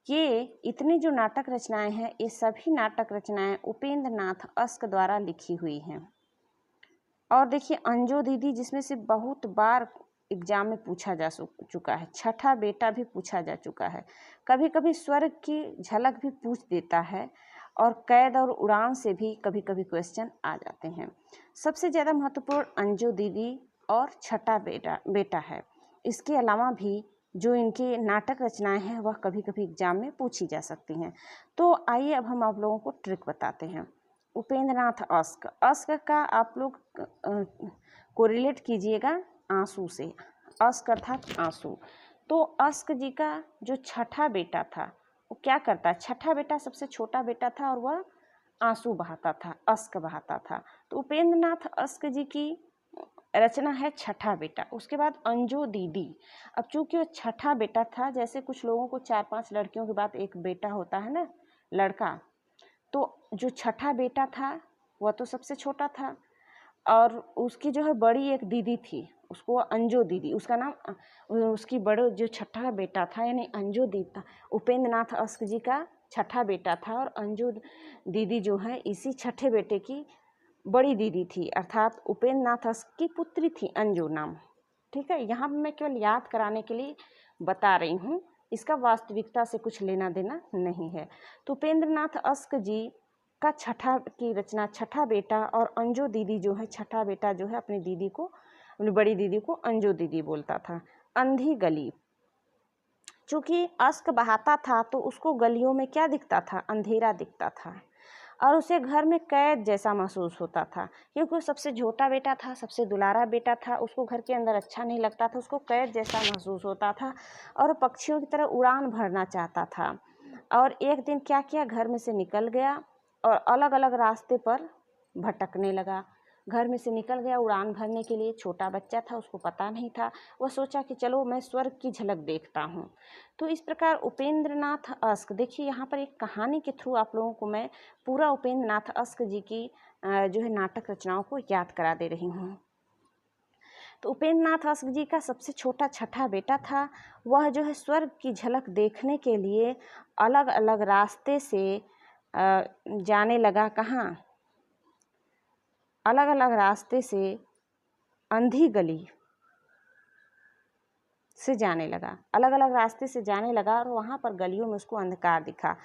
ये इतनी जो नाटक रचनाएं हैं, ये सभी नाटक रचनाएं उपेंद्र नाथ अस्क द्वारा लिखी हुई हैं। और देखिए अंजू दीदी, जिसमें से बहुत बार एग्जाम में पूछा जा चुका है, छठा बेटा भी पूछा जा चुका है, कभी कभी स्वर्ग की झलक भी पूछ देता है, और कैद और उड़ान से भी कभी कभी क्वेश्चन आ जाते हैं। सबसे ज़्यादा महत्वपूर्ण अंजू दीदी और छठा बेटा है। इसके अलावा भी जो इनकी नाटक रचनाएं हैं वह कभी कभी एग्जाम में पूछी जा सकती हैं। तो आइए अब हम आप लोगों को ट्रिक बताते हैं। उपेंद्र नाथ अस्क, अस्क का आप लोग कोरिलेट कीजिएगा आंसू से। अस्क अर्थात आंसू। तो अस्क जी का जो छठा बेटा था वो क्या करता है, छठा बेटा सबसे छोटा बेटा था और वह आंसू बहाता था, अस्क बहाता था। तो उपेंद्र नाथ अस्क जी की रचना है छठा बेटा। उसके बाद अंजू दीदी। अब चूंकि वो छठा बेटा था, जैसे कुछ लोगों को 4-5 लड़कियों के बाद एक बेटा होता है ना, लड़का, तो जो छठा बेटा था वह तो सबसे छोटा था, और उसकी जो है बड़ी एक दीदी थी, उसको अंजू दीदी, उसका नाम, उसकी बड़े जो छठा बेटा था यानी अंजू दीदी था, उपेंद्र नाथ अस्क जी का छठा बेटा था, और अंजू दीदी जो है इसी छठे बेटे की बड़ी दीदी थी, अर्थात उपेंद्र नाथ अस्क की पुत्री थी अंजू नाम। ठीक है, यहाँ पर मैं केवल याद कराने के लिए बता रही हूँ, इसका वास्तविकता से कुछ लेना देना नहीं है। तो उपेंद्र नाथ अस्क जी का छठा की रचना छठा बेटा, और अंजू दीदी जो है, छठा बेटा जो है अपनी दीदी को, अपनी बड़ी दीदी को अंजू दीदी बोलता था। अंधी गली, चूँकि अस्क बहाता था तो उसको गलियों में क्या दिखता था, अंधेरा दिखता था, और उसे घर में कैद जैसा महसूस होता था, क्योंकि वो सबसे छोटा बेटा था, सबसे दुलारा बेटा था, उसको घर के अंदर अच्छा नहीं लगता था, उसको कैद जैसा महसूस होता था, और पक्षियों की तरह उड़ान भरना चाहता था। और एक दिन क्या किया, घर में से निकल गया और अलग अलग रास्ते पर भटकने लगा। घर में से निकल गया उड़ान भरने के लिए, छोटा बच्चा था, उसको पता नहीं था, वह सोचा कि चलो मैं स्वर्ग की झलक देखता हूँ। तो इस प्रकार उपेंद्र नाथ अस्क, देखिए यहाँ पर एक कहानी के थ्रू आप लोगों को मैं पूरा उपेंद्र नाथ अस्क जी की जो है नाटक रचनाओं को याद करा दे रही हूँ। तो उपेंद्र नाथ अस्क जी का सबसे छोटा छठा बेटा था, वह जो है स्वर्ग की झलक देखने के लिए अलग अलग रास्ते से जाने लगा। कहाँ, अलग अलग रास्ते से अंधी गली से जाने लगा, अलग अलग रास्ते से जाने लगा, और वहाँ पर गलियों में उसको अंधकार दिखा,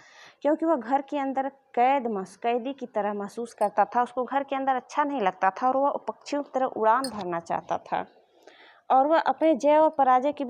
क्योंकि वह घर के अंदर कैदी की तरह महसूस करता था, उसको घर के अंदर अच्छा नहीं लगता था, और वह पक्षियों की तरह उड़ान भरना चाहता था, और वह अपने जय और पराजय के